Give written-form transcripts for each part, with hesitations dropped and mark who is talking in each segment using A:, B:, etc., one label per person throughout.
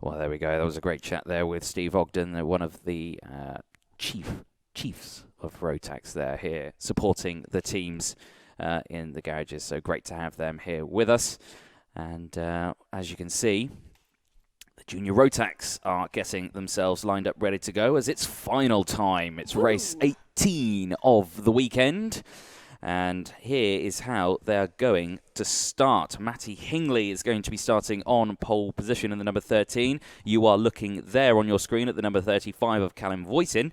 A: Well, there we go. That was a great chat there with Steve Ogden, one of the chiefs of Rotax there here, supporting the teams in the garages. So great to have them here with us. And as you can see, the Junior Rotax are getting themselves lined up, ready to go as it's final time. It's race 18 of the weekend. And here is how they're going to start. Matty Hingley is going to be starting on pole position in the number 13. You are looking there on your screen at the number 35 of Callum Voisin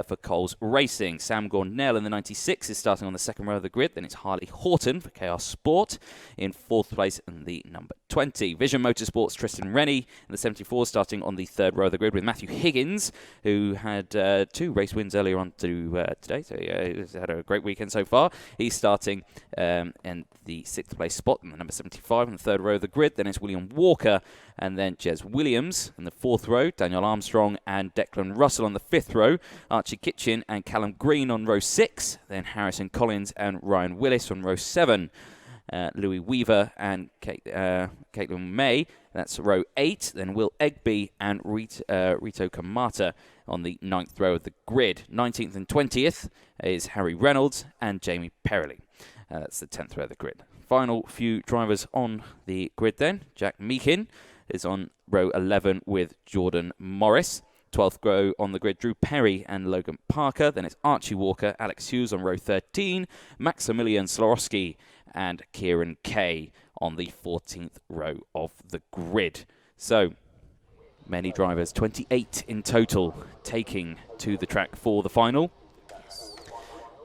A: for Coles Racing. Sam Gornell in the 96 is starting on the second row of the grid. Then it's Harley Horton for KR Sport in fourth place in the number 20. Vision Motorsport's Tristan Rennie in the 74 starting on the third row of the grid with Matthew Higgins, who had 2 race wins earlier on today. So he's had a great weekend so far. He's starting in the 6th place spot in the number 75 in the third row of the grid. Then it's William Walker and then Jez Williams in the 4th row, Daniel Armstrong and Declan Russell on the 5th row, Archie Kitchen and Callum Green on row 6, then Harrison Collins and Ryan Willis on row 7. Louis Weaver and Caitlin May, that's row 8. Then Will Egby and Rito Kamata on the 9th row of the grid. 19th and 20th is Harry Reynolds and Jamie Perrelly. That's the 10th row of the grid. Final few drivers on the grid then. Jack Meakin is on row 11 with Jordan Morris. 12th row on the grid, Drew Perry and Logan Parker. Then it's Archie Walker, Alex Hughes on row 13, Maximilian Slorowski and Kieran Kay on the 14th row of the grid. So many drivers, 28 in total, taking to the track for the final.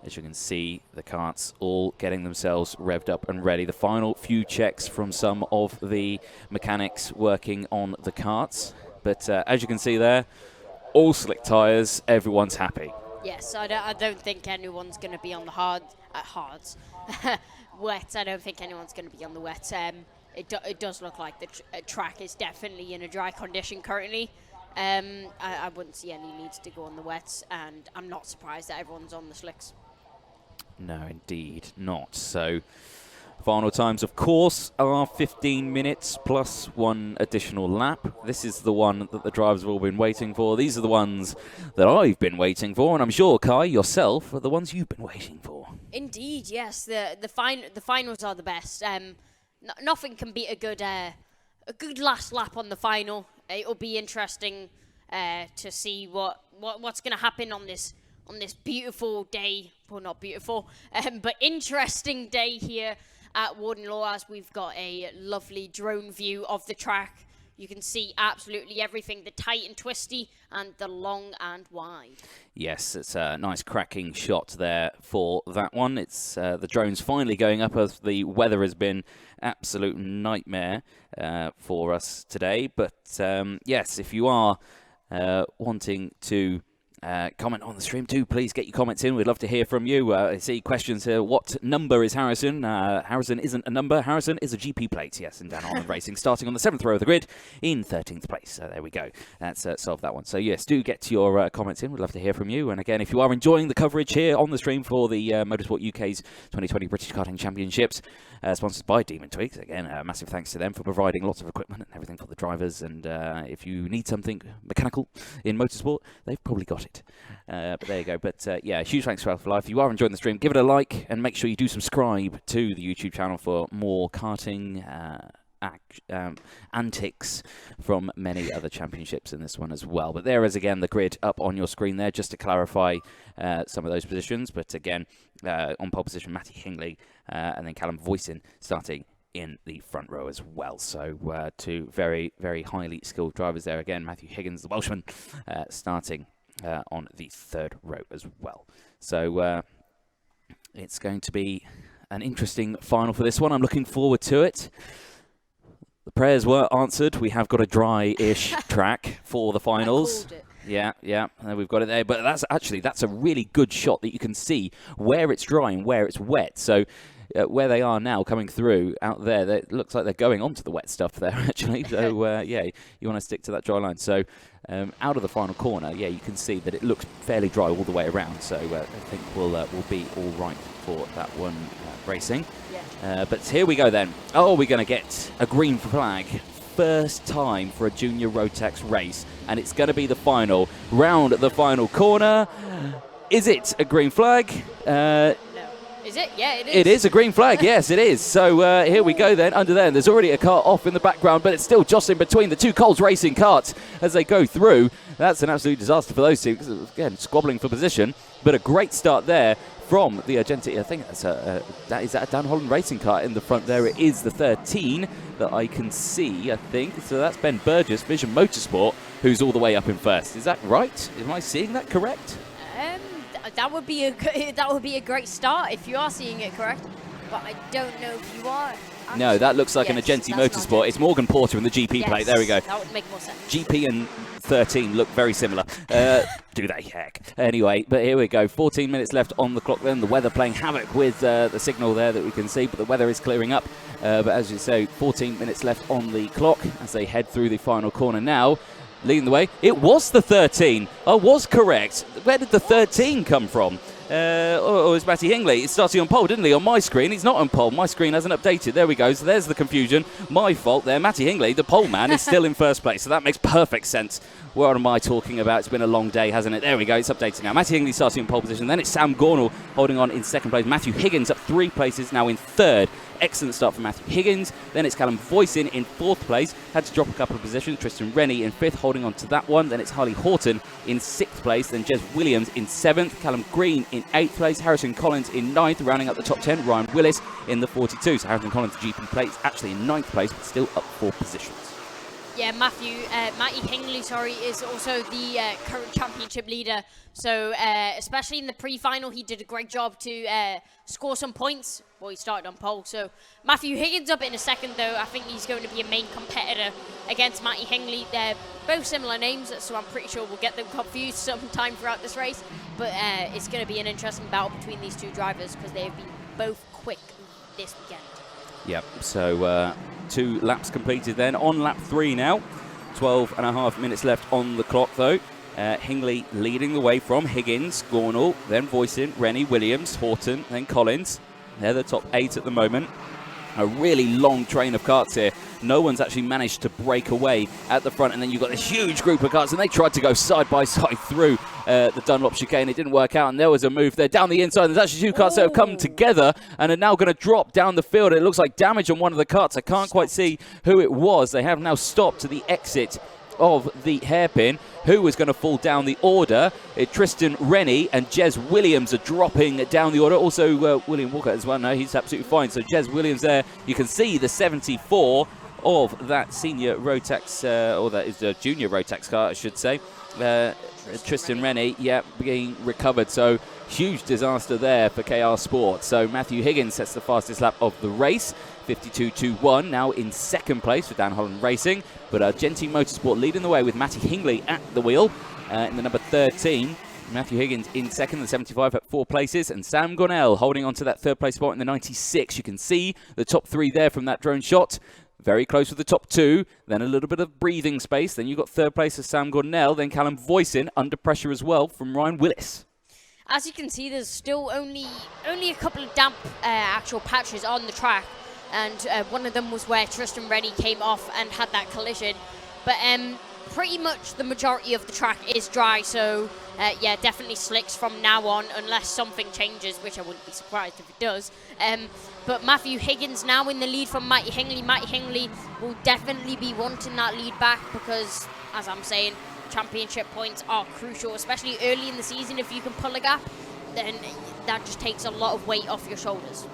A: As you can see, the karts all getting themselves revved up and ready. The final few checks from some of the mechanics working on the karts. But as you can see there, all slick tyres, everyone's happy.
B: Yes, I don't think anyone's going to be on the hards. Wet, I don't think anyone's going to be on the wet. It does look like the track is definitely in a dry condition currently. I wouldn't see any needs to go on the wets, and I'm not surprised that everyone's on the slicks.
A: No, indeed not. So, final times, of course, are 15 minutes plus 1 additional lap. This is the one that the drivers have all been waiting for. These are the ones that I've been waiting for, and I'm sure, Kai, yourself, are the ones you've been waiting for.
B: Indeed, yes. The finals are the best. Nothing can beat a good last lap on the final. It'll be interesting to see what's going to happen on this beautiful day. Well, not beautiful, but interesting day here at Warden Law, as we've got a lovely drone view of the track. You can see absolutely everything, the tight and twisty and the long and wide. Yes,
A: it's a nice cracking shot there for that one. It's the drone's finally going up as the weather has been absolute nightmare for us today. But yes, if you are wanting to comment on the stream too, please get your comments in. We'd love to hear from you. I see questions here. What number is Harrison? Harrison isn't a number. Harrison is a GP plate. Yes, and Dan Harmon Racing starting on the 7th row of the grid in 13th place. So there we go. That's solved that one. So yes, do get your comments in. We'd love to hear from you. And again, if you are enjoying the coverage here on the stream for the Motorsport UK's 2020 British Karting Championships, sponsored by Demon Tweeks. Again, massive thanks to them for providing lots of equipment and everything for the drivers. And if you need something mechanical in motorsport, they've probably got it. But there you go. But yeah, huge thanks for life. If you are enjoying the stream, give it a like and make sure you do subscribe to the YouTube channel for more karting antics from many other championships in this one as well. But there is again the grid up on your screen there, just to clarify some of those positions. But again, on pole position, Matty Hingley and then Callum Voisin starting in the front row as well. So 2 very, very highly skilled drivers there. Again, Matthew Higgins, the Welshman, starting on the 3rd row as well. So it's going to be an interesting final for this one. I'm looking forward to it. The prayers were answered. We have got a dry-ish track for the finals. Yeah, we've got it there. But that's a really good shot that you can see where it's dry and where it's wet. So where they are now coming through out there, it looks like they're going onto the wet stuff there, actually. So, yeah, you want to stick to that dry line. So out of the final corner, yeah, you can see that it looks fairly dry all the way around. So I think we'll be all right for that one racing. Yeah. But here we go then. Oh, we're going to get a green flag first time for a junior Rotax race, and it's going to be the final. Round the final corner. Is it a green flag?
B: No. Is it? Yeah, it is.
A: It is a green flag, yes, it is. So here we go then, under there. There's already a car off in the background, but it's still jostling between the two Coles Racing karts as they go through. That's an absolute disaster for those two, because, again, squabbling for position. But a great start there from the Argentine. I think that's is that a Dan Holland Racing car in the front there? It is the 13 that I can see, I think. So that's Ben Burgess, Vision Motorsport, who's all the way up in first. Is that right? Am I seeing that correct?
B: That would be a great start if you are seeing it correct, but I don't know if you are.
A: No, that looks like an Argentine Motorsport. It's Morgan Porter in the GP plate. There we go.
B: That would make more sense.
A: GP and 13 look very similar. Do they? Heck. Anyway, but here we go. 14 minutes left on the clock then. The weather playing havoc with the signal there that we can see, but the weather is clearing up. But as you say, 14 minutes left on the clock as they head through the final corner now. Leading the way, it was the 13. I was correct. Where did the 13 come from? Or is Matty Hingley? It's starting on pole, didn't he? On my screen, he's not on pole. My screen hasn't updated. There we go. So there's the confusion. My fault there. Matty Hingley, the pole man, is still in first place. So that makes perfect sense. What am I talking about? It's been a long day, hasn't it? There we go. It's updating now. Matty Hingley starting in pole position. Then it's Sam Gornall holding on in second place. Matthew Higgins up 3 places, now in third. Excellent start from Matthew Higgins. Then it's Callum Voisin in fourth place. Had to drop a couple of positions. Tristan Rennie in fifth, holding on to that one. Then it's Harley Horton in sixth place. Then Jez Williams in seventh. Callum Green in eighth place. Harrison Collins in ninth, rounding up the top 10. Ryan Willis in the 42. So Harrison Collins' GP plate is actually in ninth place, but still up 4 positions.
B: Yeah, Matty Hingley, is also the current championship leader. So, especially in the pre-final, he did a great job to score some points. Well, he started on pole. So, Matthew Higgins up in a second, though. I think he's going to be a main competitor against Matty Hingley. They're both similar names, so I'm pretty sure we'll get them confused sometime throughout this race. But it's going to be an interesting battle between these two drivers because they've been both quick this weekend.
A: Yep, so 2 laps completed then. On lap 3 now. 12.5 minutes left on the clock, though. Hingley leading the way from Higgins, Gornall, then Voisin, Rennie, Williams, Horton, then Collins. They're the top 8 at the moment. A really long train of karts here. No one's actually managed to break away at the front, and then you've got this huge group of karts, and they tried to go side by side through the Dunlop chicane. It didn't work out, and there was a move there down the inside. There's actually 2 karts that have come together and are now going to drop down the field. It looks like damage on one of the karts. I can't quite see who it was. They have now stopped to the exit of the hairpin. Who was going to fall down the order? Tristan Rennie and Jez Williams are dropping down the order. Also William Walker as well. No, he's absolutely fine. So Jez Williams there. You can see the 74 of that senior Rotax, or that is the junior Rotax car, I should say. Tristan Rennie, yeah, being recovered. So huge disaster there for KR Sport. So Matthew Higgins sets the fastest lap of the race. 52.21, now in second place for Dan Holland Racing, but Argentine Motorsport leading the way with Matty Hingley at the wheel in the number 13. Matthew Higgins in second, the 75 at 4 places, and Sam Gornall holding on to that third place spot in the 96. You can see the top 3 there from that drone shot. Very close with the top 2, then a little bit of breathing space. Then you've got third place of Sam Gornall, then Callum Voisin under pressure as well from Ryan Willis.
B: As you can see, there's still only a couple of damp actual patches on the track. And one of them was where Tristan Rennie came off and had that collision. But pretty much the majority of the track is dry, so yeah, definitely slicks from now on, unless something changes, which I wouldn't be surprised if it does. But Matthew Higgins now in the lead from Matty Hingley. Matty Hingley will definitely be wanting that lead back because, as I'm saying, championship points are crucial, especially early in the season. If you can pull a gap, then that just takes a lot of weight off your shoulders.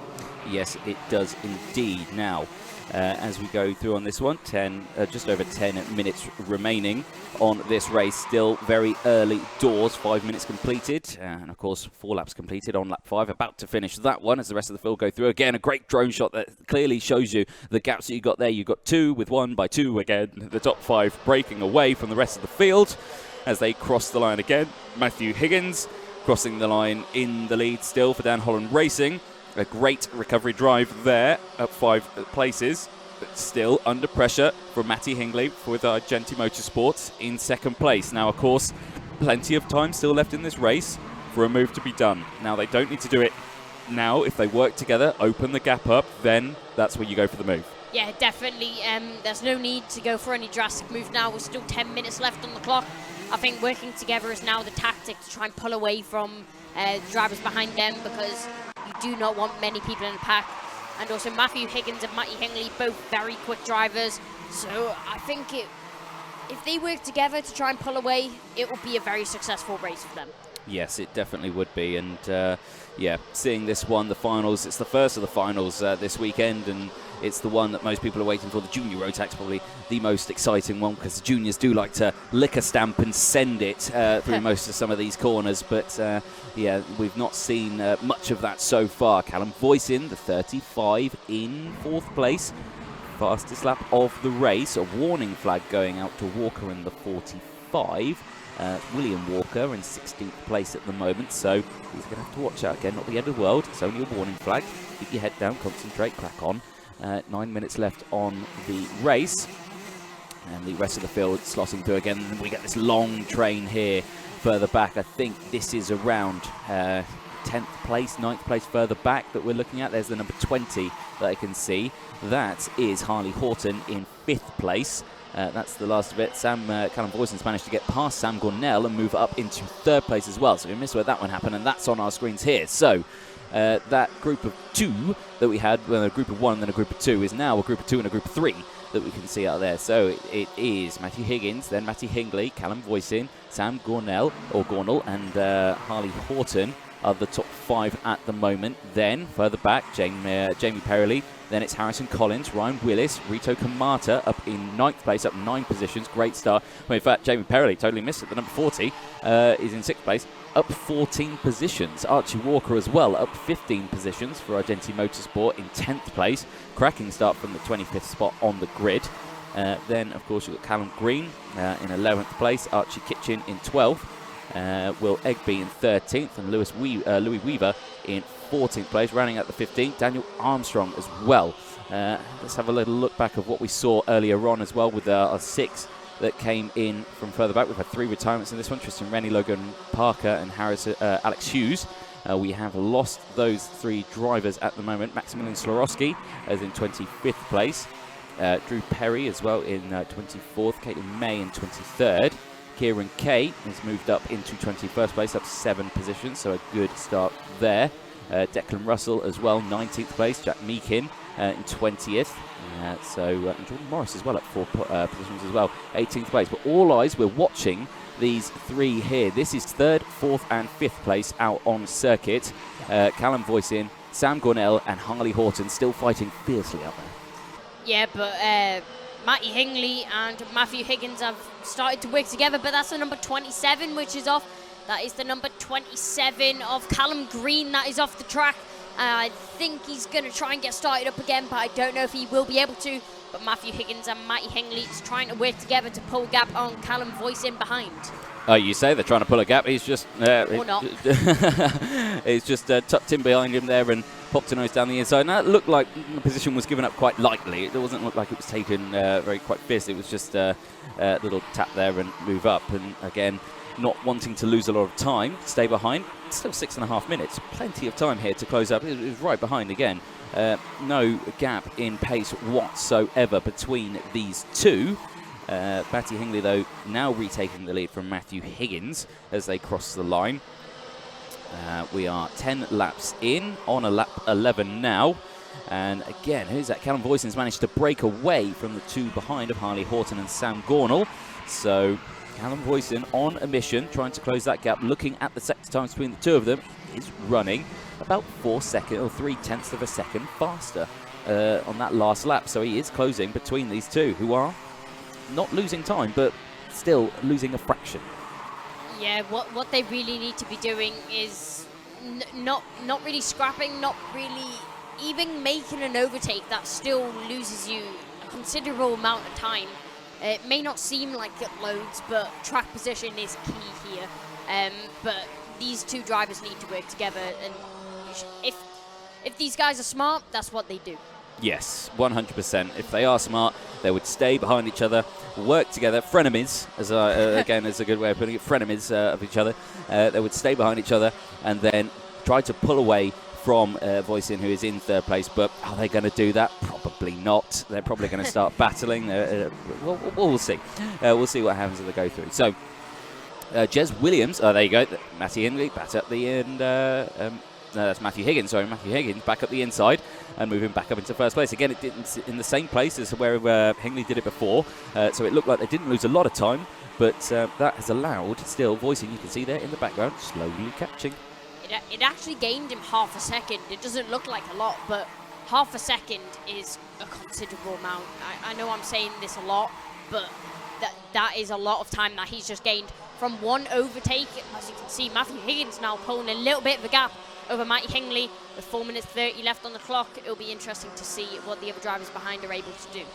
A: Yes, it does indeed. Now, as we go through on this one, just over 10 minutes remaining on this race. Still very early doors, 5 minutes completed. And, of course, 4 laps completed on lap 5. About to finish that one as the rest of the field go through. Again, a great drone shot that clearly shows you the gaps that you got there. You got 2 with 1 by 2 again. The top 5 breaking away from the rest of the field as they cross the line again. Matthew Higgins crossing the line in the lead still for Dan Holland Racing. A great recovery drive there at 5 places, but still under pressure from Matty Hingley with Argentine Motorsports in second place. Now, of course, plenty of time still left in this race for a move to be done. Now, they don't need to do it now. If they work together, open the gap up, then that's where you go for the move.
B: Yeah, definitely. There's no need to go for any drastic moves now. We're still 10 minutes left on the clock. I think working together is now the tactic to try and pull away from the drivers behind them, because you do not want many people in the pack. And also Matthew Higgins and Matty Hingley, both very quick drivers. So I think if they work together to try and pull away, it will be a very successful race for them.
A: Yes, it definitely would be. And yeah, seeing this one, the finals, it's the first of the finals this weekend, and it's the one that most people are waiting for. The junior Rotax, probably the most exciting one, because the juniors do like to lick a stamp and send it through most of some of these corners. But yeah, we've not seen much of that so far. Callum Voisin, the 35 in 4th place. Fastest lap of the race. A warning flag going out to Walker in the 45. William Walker in 16th place at the moment, so he's going to have to watch out again. Not the end of the world, it's only a warning flag. Keep your head down, concentrate, crack on. 9 minutes left on the race, and the rest of the field slotting through again. And we get this long train here further back. I think this is around 10th place, 9th place further back that we're looking at. There's the number 20 that I can see. That is Harley Horton in 5th place. That's the last of it. Callum Voisin's managed to get past Sam Gornell and move up into 3rd place as well. So we missed where that one happened, and that's on our screens here. So that group of 2 that we had, well, a group of 1 and then a group of 2, is now a group of 2 and a group of 3 that we can see out there. So it is Matthew Higgins, then Matty Hingley, Callum Voisin, Sam Gornell, and Harley Horton are the top 5 at the moment. Then further back, Jamie Perrelli. Then it's Harrison Collins, Ryan Willis, Rito Kamata up in 9th place, up 9 positions. Great start. Well, in fact, Jamie Perrelli totally missed it. The number 40 is in 6th place, up 14 positions. Archie Walker as well, up 15 positions for Argenti Motorsport in 10th place. Cracking start from the 25th spot on the grid. Then, of course, you've got Callum Green in 11th place, Archie Kitchen in 12th. Will Egby in 13th, and Louis Weaver in 14th place. Rounding out the 15th, Daniel Armstrong as well. Let's have a little look back of what we saw earlier on as well with our 6 that came in from further back. We've had 3 retirements in this one: Tristan Rennie, Logan Parker, and Alex Hughes. We have lost those 3 drivers at the moment. Maximilian Slorowski is in 25th place. Drew Perry as well in 24th. Caitlin May in 23rd. Kieran Kay has moved up into 21st place, up 7 positions, so a good start there. Declan Russell as well, 19th place. Jack Meakin in 20th. And Jordan Morris as well at 4 positions as well, 18th place. But all eyes, we're watching these 3 here. This is 3rd, 4th and 5th place out on circuit. Callum Voisin, Sam Gornell and Harley Horton still fighting fiercely out there.
B: Yeah, but Matty Hingley and Matthew Higgins have started to work together, but that's the number 27 which is off. That is the number 27 of Callum Green that is off the track. I think he's going to try and get started up again, but I don't know if he will be able to. But Matthew Higgins and Matty Hingley is trying to work together to pull a gap on Callum Voisin behind.
A: You say they're trying to pull a gap. He's just
B: or not.
A: He's just tucked in behind him there and popped a nose down the inside. Now it looked like the position was given up quite lightly. It doesn't look like it was taken very quite fiercely. It was just a little tap there and move up. And again, not wanting to lose a lot of time, stay behind. It's still 6.5 minutes. Plenty of time here to close up. It was right behind again. No gap in pace whatsoever between these 2. Matty Hingley, though, now retaking the lead from Matthew Higgins as they cross the line. We are 10 laps in, on a lap 11 now. And again, who's that? Callum Voisin's managed to break away from the 2 behind of Harley Horton and Sam Gornell. So Callum Voisin on a mission, trying to close that gap. Looking at the sector times between the 2 of them, is running about 4 seconds or 0.3 of a second faster on that last lap. So he is closing between these 2, who are not losing time, but still losing a fraction.
B: Yeah, what they really need to be doing is not really scrapping, not really even making an overtake that still loses you a considerable amount of time. It may not seem like it loads, but track position is key here. But these 2 drivers need to work together, and if these guys are smart, that's what they do.
A: Yes, 100%. If they are smart, they would stay behind each other, work together, frenemies, as again is a good way of putting it, frenemies of each other. They would stay behind each other and then try to pull away from Voisin, who is in third place. But are they going to do that? Probably not. They're probably going to start battling. We'll see. We'll see what happens as they go through. So, Jez Williams, there you go. Matty Hindley back up the end. No, that's Matthew Higgins. Sorry, Matthew Higgins back up the inside and moving back up into first place. Again, it didn't in the same place as where Hingley did it before. So it looked like they didn't lose a lot of time. But that has allowed, still, Voisin, you can see there in the background, slowly catching.
B: It actually gained him half a second. It doesn't look like a lot, but half a second is a considerable amount. I know I'm saying this a lot, but that is a lot of time that he's just gained from one overtake. As you can see, Matthew Higgins now pulling a little bit of a gap over Matty Hingley with 4 minutes 30 left on the clock. It'll be interesting to see what the other drivers behind are able to do.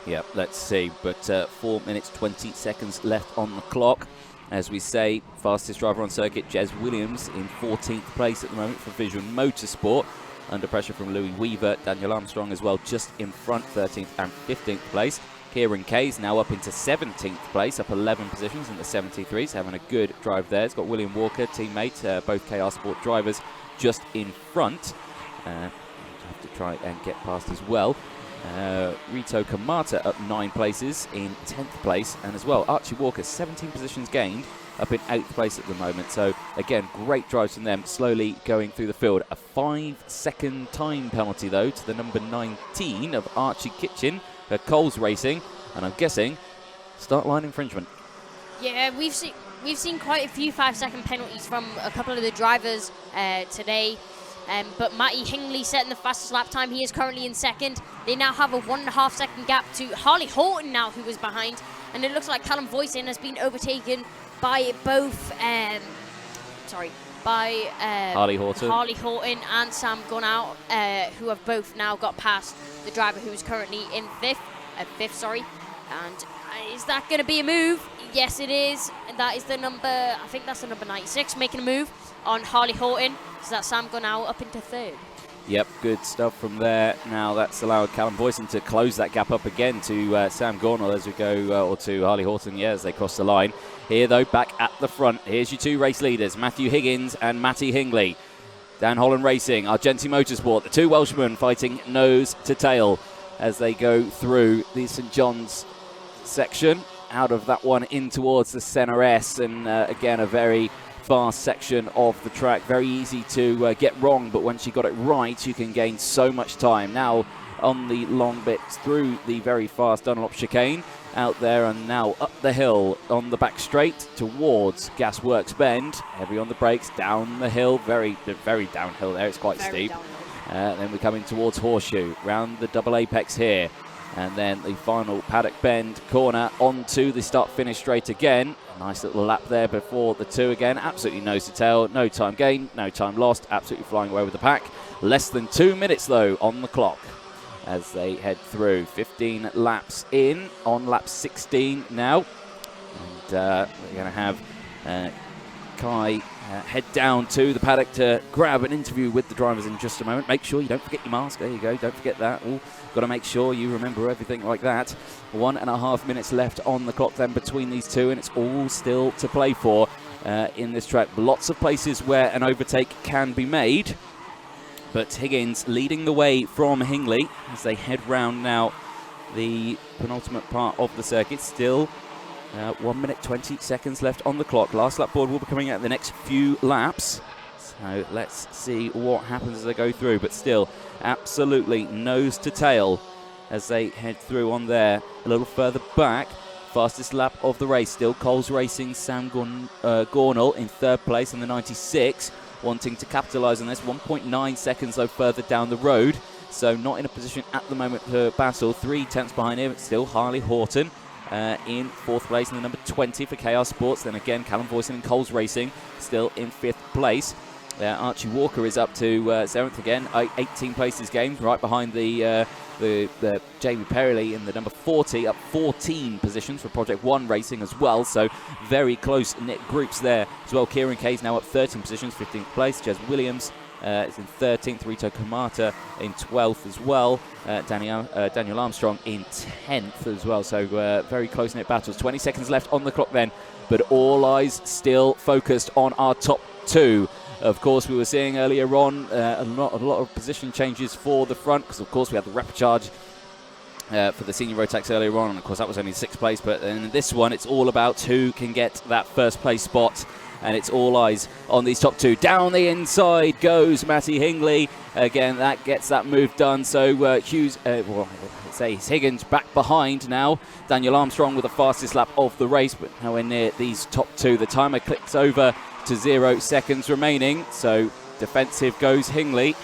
A: Yeah, let's see. But 4 minutes 20 seconds left on the clock. As we say, fastest driver on circuit, Jez Williams, in 14th place at the moment for Vision Motorsport. Under pressure from Louis Weaver, Daniel Armstrong as well, just in front, 13th and 15th place. Kieran Kay's now up into 17th place, up 11 positions in the 73s, having a good drive there. It's got William Walker, teammate, both KR Sport drivers, just in front. Have to try and get past as well. Rito Kamata up 9 places in 10th place, and as well Archie Walker 17 positions gained, up in 8th place at the moment. So again, great drives from them, slowly going through the field. A 5-second time penalty though to the number 19 of Archie Kitchen at Coles Racing, and I'm guessing start line infringement.
B: Yeah, we've seen quite a few 5-second penalties from a couple of the drivers today. But Matty Hingley setting the fastest lap time. He is currently in second. They now have a 1.5 second gap to Harley Horton now, who was behind. And it looks like Callum Voisin has been overtaken by both,
A: Harley
B: Horton and Sam Gunnout, who have both now got past the driver who is currently in fifth. And is that going to be a move? Yes, it is. And that is the number, I think that's the number 96, making a move on Harley Horton. So that's Sam Gunnout up into third.
A: Yep, good stuff from there. Now that's allowed Callum Voisin to close that gap up again to Sam Gornell as we go, or to Harley Horton, as they cross the line. Here, though, back at the front, here's your two race leaders, Matthew Higgins and Matty Hingley. Dan Holland Racing, Argenti Motorsport, the two Welshmen fighting nose to tail as they go through the St John's section. Out of that one in towards the Senna S, and again, a very fast section of the track. Very easy to get wrong, but once you got it right, you can gain so much time. Now on the long bits through the very fast Dunlop chicane, out there and now up the hill on the back straight towards Gasworks Bend. Heavy on the brakes, down the hill, very downhill there. It's quite steep. Then we're coming towards Horseshoe, round the double apex here. And then the final paddock bend corner onto the start-finish straight again. Nice little lap there before the two again. Absolutely nose to tail. No time gained, no time lost. Absolutely flying away with the pack. Less than 2 minutes, though, on the clock as they head through. 15 laps in, on lap 16 now. And we're going to have Kai head down to the paddock to grab an interview with the drivers in just a moment. Make sure you don't forget your mask. There you go. Don't forget that. Got to make sure you remember everything like that. 1.5 minutes left on the clock then between these two, and it's all still to play for in this track. Lots of places where an overtake can be made, but Higgins leading the way from Hingley as they head round now the penultimate part of the circuit. Still 1 minute 20 seconds left on the clock. Last lap board will be coming out the next few laps. So let's see what happens as they go through. But still, absolutely nose to tail as they head through on there. A little further back, fastest lap of the race. Still Coles Racing, Sam Gornell in third place in the 96. Wanting to capitalise on this. 1.9 seconds though further down the road. So not in a position at the moment to battle. 3 tenths behind him. It's still Harley Horton in fourth place in the number 20 for KR Sports. Then again, Callum Voisin and Coles Racing still in fifth place. Archie Walker is up to 7th again, 18 places gained, right behind the Jamie Perrelly in the number 40, up 14 positions for Project One Racing as well. So very close knit groups there as well. Kieran Kay's now up 13 positions, 15th place. Jez Williams is in 13th. Rito Kamata in 12th as well. Daniel Armstrong in 10th as well. So very close knit battles. 20 seconds left on the clock then, but all eyes still focused on our top two. Of course, we were seeing earlier on a lot of position changes for the front, because of course we had the rapid charge for the senior Rotax earlier on, and of course that was only 6th place. But in this one, it's all about who can get that first place spot, and it's all eyes on these top 2. Down the inside goes Matty Hingley. Again, that gets that move done. So it's Higgins back behind now. Daniel Armstrong with the fastest lap of the race, but nowhere near these top 2. The timer clicks over to 0 seconds remaining. So defensive goes Hingley.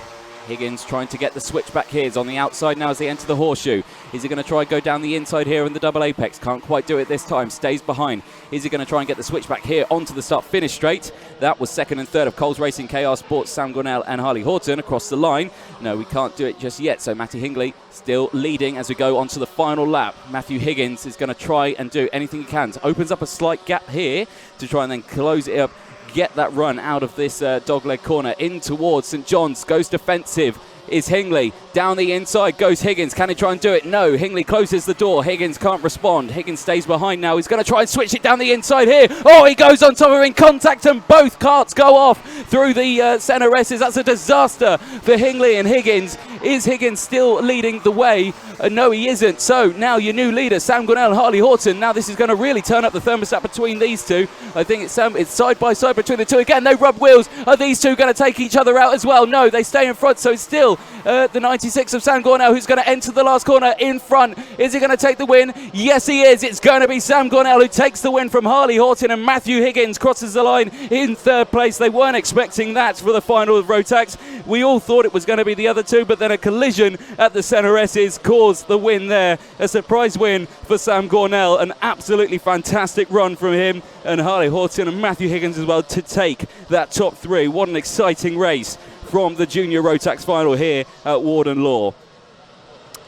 A: Higgins trying to get the switch back here. He's on the outside now as they enter the horseshoe. Is he going to try and go down the inside here in the double apex? Can't quite do it this time. Stays behind. Is he going to try and get the switch back here onto the start finish straight? That was 2nd and 3rd of Coles Racing, KR Sports, Sam Gornell and Harley Horton across the line. No, we can't do it just yet. So Matty Hingley still leading as we go onto the final lap. Matthew Higgins is going to try and do anything he can. So opens up a slight gap here to try and then close it up. Get that run out of this dogleg corner in towards St John's. Goes defensive is Hingley. Down the inside goes Higgins. Can he try and do it? No. Hingley closes the door. Higgins can't respond. Higgins stays behind now. He's going to try and switch it down the inside here. Oh, he goes on top of in contact, and both karts go off through the centre S's. That's a disaster for Hingley and Higgins. Is Higgins still leading the way? No, he isn't. So now your new leader, Sam Gornell and Harley Horton. Now this is going to really turn up the thermostat between these two. I think it's side by side between the two. Again, they rub wheels. Are these two going to take each other out as well? No, they stay in front. So it's still the 96 of Sam Gornell who's going to enter the last corner in front. Is he going to take the win? Yes, he is. It's going to be Sam Gornell who takes the win from Harley Horton, and Matthew Higgins crosses the line in 3rd place. They weren't expecting that for the final of Rotax. We all thought it was going to be the other two, but then a collision at the centre S's caused the win there. A surprise win for Sam Gornell. An absolutely fantastic run from him and Harley Horton and Matthew Higgins as well to take that top 3. What an exciting race from the Junior Rotax final here at Warden Law.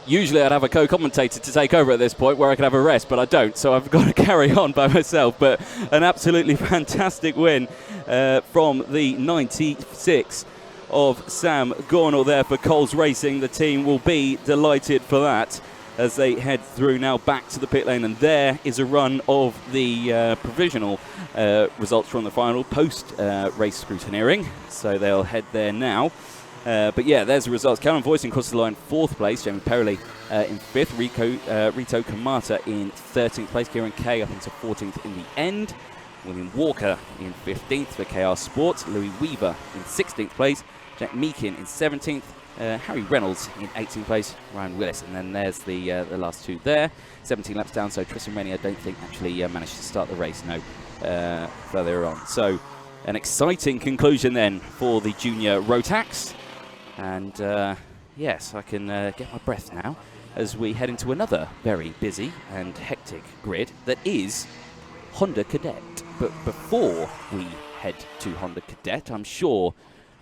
A: Usually I'd have a co-commentator to take over at this point where I could have a rest, but I don't, so I've got to carry on by myself. But an absolutely fantastic win from the 96 of Sam Gornell there for Coles Racing. The team will be delighted for that as they head through now back to the pit lane. And there is a run of the provisional results from the final post-race scrutineering. So they'll head there now. But yeah, there's the results. Calvin Voicing crosses the line 4th place. Jamie Perley in 5th. Rito Kamata in 13th place. Kieran Kay up into 14th in the end. William Walker in 15th for KR Sports. Louis Weaver in 16th place. Jack Meakin in 17th. Harry Reynolds in 18th place. Ryan Willis. And then there's the last two there. 17 laps down. So Tristan Rennie, I don't think, actually managed to start the race. No, further on. So an exciting conclusion then for the Junior Rotax. And yes, I can get my breath now as we head into another very busy and hectic grid that is Honda Cadet. But before we head to Honda Cadet, I'm sure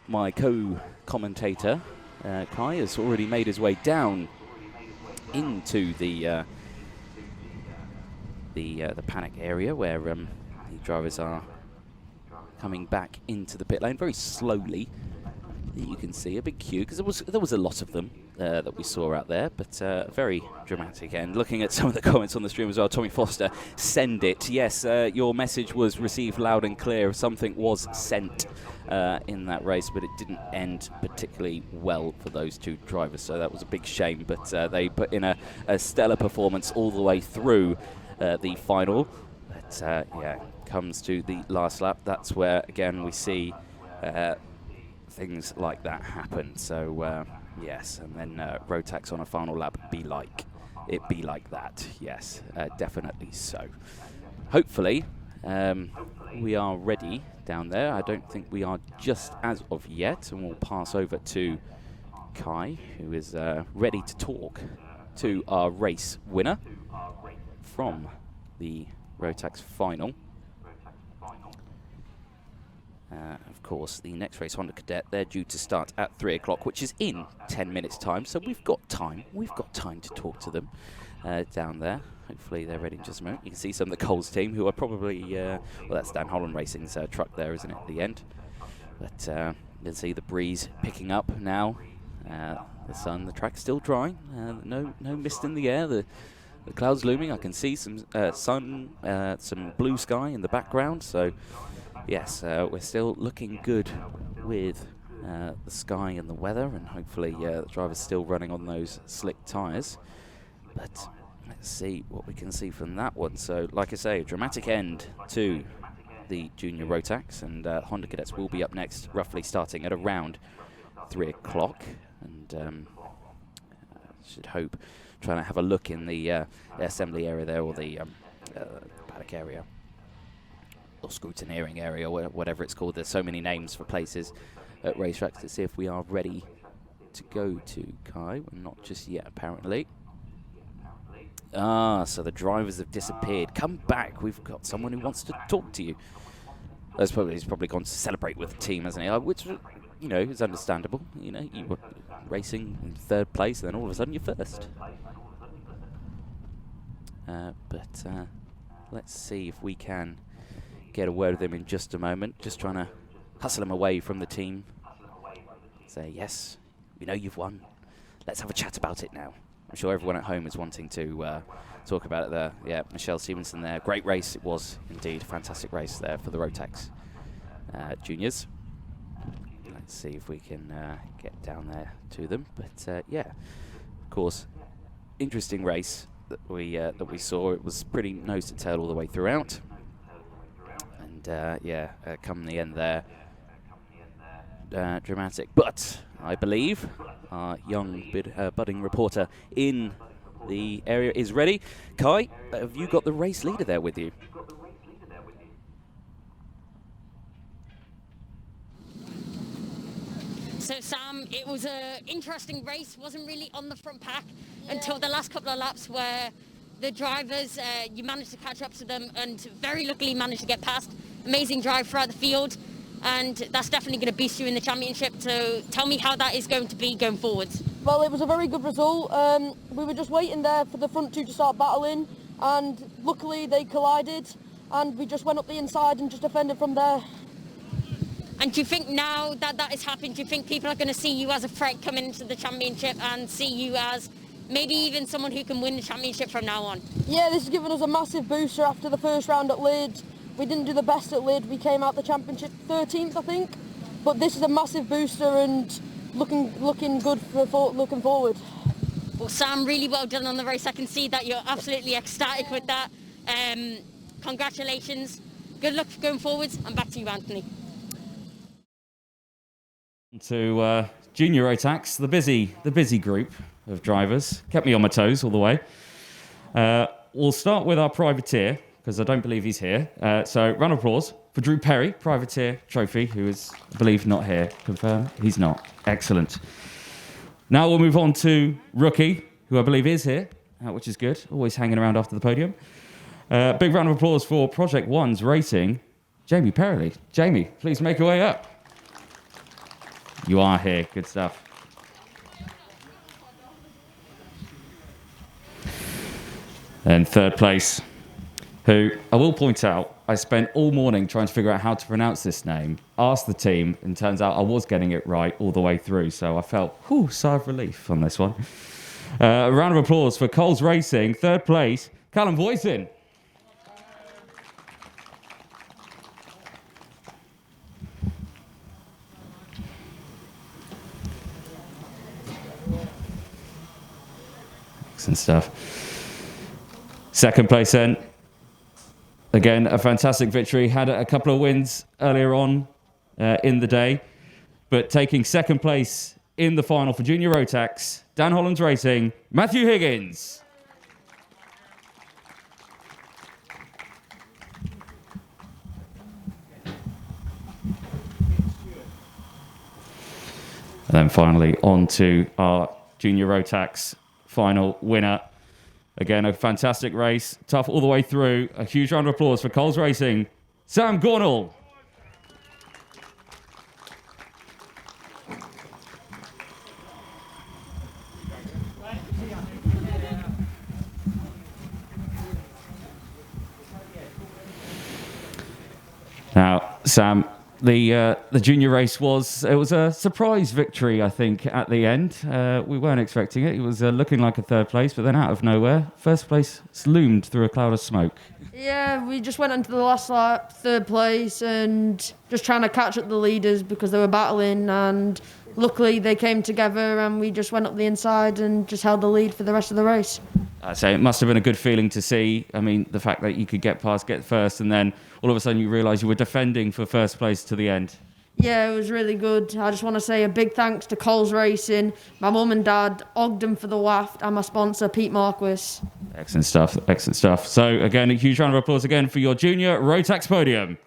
A: my co-commentator Kai has already made his way down into the panic area where the drivers are coming back into the pit lane very slowly. You can see a big queue because there was a lot of them that we saw out there, but very dramatic. And looking at some of the comments on the stream as well, Tommy Foster, send it. Yes, your message was received loud and clear. Something was sent in that race, but it didn't end particularly well for those two drivers, so that was a big shame. But they put in a stellar performance all the way through the final. But yeah, comes to the last lap. That's where again we see things like that happen. So yes, and then Rotax on a final lap be like that. Yes, definitely so. Hopefully we are ready down there. I don't think we are just as of yet, and we'll pass over to Kai, who is ready to talk to our race winner from the Rotax final. Of course, the next race, Honda Cadet, they're due to start at 3 o'clock, which is in 10 minutes' time. So we've got time. We've got time to talk to them down there. Hopefully they're ready in just a moment. You can see some of the Coles team who are probably, well, that's Dan Holland Racing's truck there, isn't it, at the end. But you can see the breeze picking up now. The sun, the track's still dry. No mist in the air. The clouds looming. I can see some sun, some blue sky in the background. So yes, we're still looking good with the sky and the weather, and hopefully the driver's still running on those slick tyres. But let's see what we can see from that one. So, like I say, a dramatic end to the Junior Rotax, and Honda Cadets will be up next, roughly starting at around 3 o'clock. And should hope, trying to have a look in the assembly area there, or the paddock area, or scrutineering area, whatever it's called. There's so many names for places at racetracks, to see if we are ready to go to Kai. We're not just yet, apparently. So the drivers have disappeared. Come back. We've got someone who wants to talk to you. He's probably gone to celebrate with the team, hasn't he? Which, you know, is understandable. You know, you were racing in 3rd place, and then all of a sudden you're 1st. But let's see if we can get a word with him in just a moment. Just trying to hustle him away from the team. Say, yes, we know you've won. Let's have a chat about it now. I'm sure everyone at home is wanting to talk about it there. Yeah, Michelle Stevenson there. Great race it was, indeed. Fantastic race there for the Rotax juniors. Let's see if we can get down there to them. But yeah, of course, interesting race that we saw. It was pretty nose to tail all the way throughout. And yeah, come the end there, dramatic. But I believe our young budding reporter in the area is ready. Kai, have you got the race leader there with you?
C: So Sam, it was an interesting race. Wasn't really on the front pack until the last couple of laps, where the drivers, you managed to catch up to them and very luckily managed to get past. Amazing drive throughout the field, and that's definitely going to boost you in the championship. So tell me how that is going to be going forwards.
D: Well, it was a very good result. We were just waiting there for the front two to start battling, and luckily they collided, and we just went up the inside and just defended from there.
C: And do you think now that that has happened, do you think people are going to see you as a threat coming into the championship and see you as maybe even someone who can win the championship from now on?
D: Yeah, this has given us a massive booster after the first round at Lid. We didn't do the best at Lid. We came out the championship 13th, I think. But this is a massive booster and looking good for looking forward.
C: Well, Sam, really well done on the race. I can see that you're absolutely ecstatic with that. Congratulations. Good luck going forwards. And back to you, Anthony.
A: To Junior Rotax, the busy group of drivers. Kept me on my toes all the way. We'll start with our privateer, because I don't believe he's here. So round of applause for Drew Perry, privateer trophy, who is, I believe, not here. Confirm he's not. Excellent. Now we'll move on to rookie, who I believe is here, which is good. Always hanging around after the podium. Big round of applause for Project One's racing, Jamie Perrelly. Jamie, please make your way up. You are here. Good stuff. And 3rd place, who I will point out, I spent all morning trying to figure out how to pronounce this name, asked the team, and turns out I was getting it right all the way through. So I felt, sigh of relief on this one. A round of applause for Coles Racing, 3rd place, Callum Voisin. And stuff. 2nd place then. Again, a fantastic victory. Had a couple of wins earlier on in the day, but taking 2nd place in the final for Junior Rotax, Dan Holland's Racing, Matthew Higgins. And then finally on to our Junior Rotax final winner. Again, a fantastic race, tough all the way through. A huge round of applause for Coles Racing, Sam Gornall. Now, Sam, the junior race was a surprise victory, I think, at the end. We weren't expecting it. It was looking like a 3rd place, but then out of nowhere, 1st place loomed through a cloud of smoke.
D: Yeah, we just went into the last lap, 3rd place, and just trying to catch up the leaders because they were battling, and luckily they came together and we just went up the inside and just held the lead for the rest of the race.
E: So it must have been a good feeling to see. I mean, the fact that you could get first, and then all of a sudden you realise you were defending for first place to the end.
D: Yeah, it was really good. I just want to say a big thanks to Coles Racing, my mum and dad, Ogden for the waft, and my sponsor, Pete Marquis.
E: Excellent stuff, excellent stuff. So again, a huge round of applause again for your junior Rotax podium.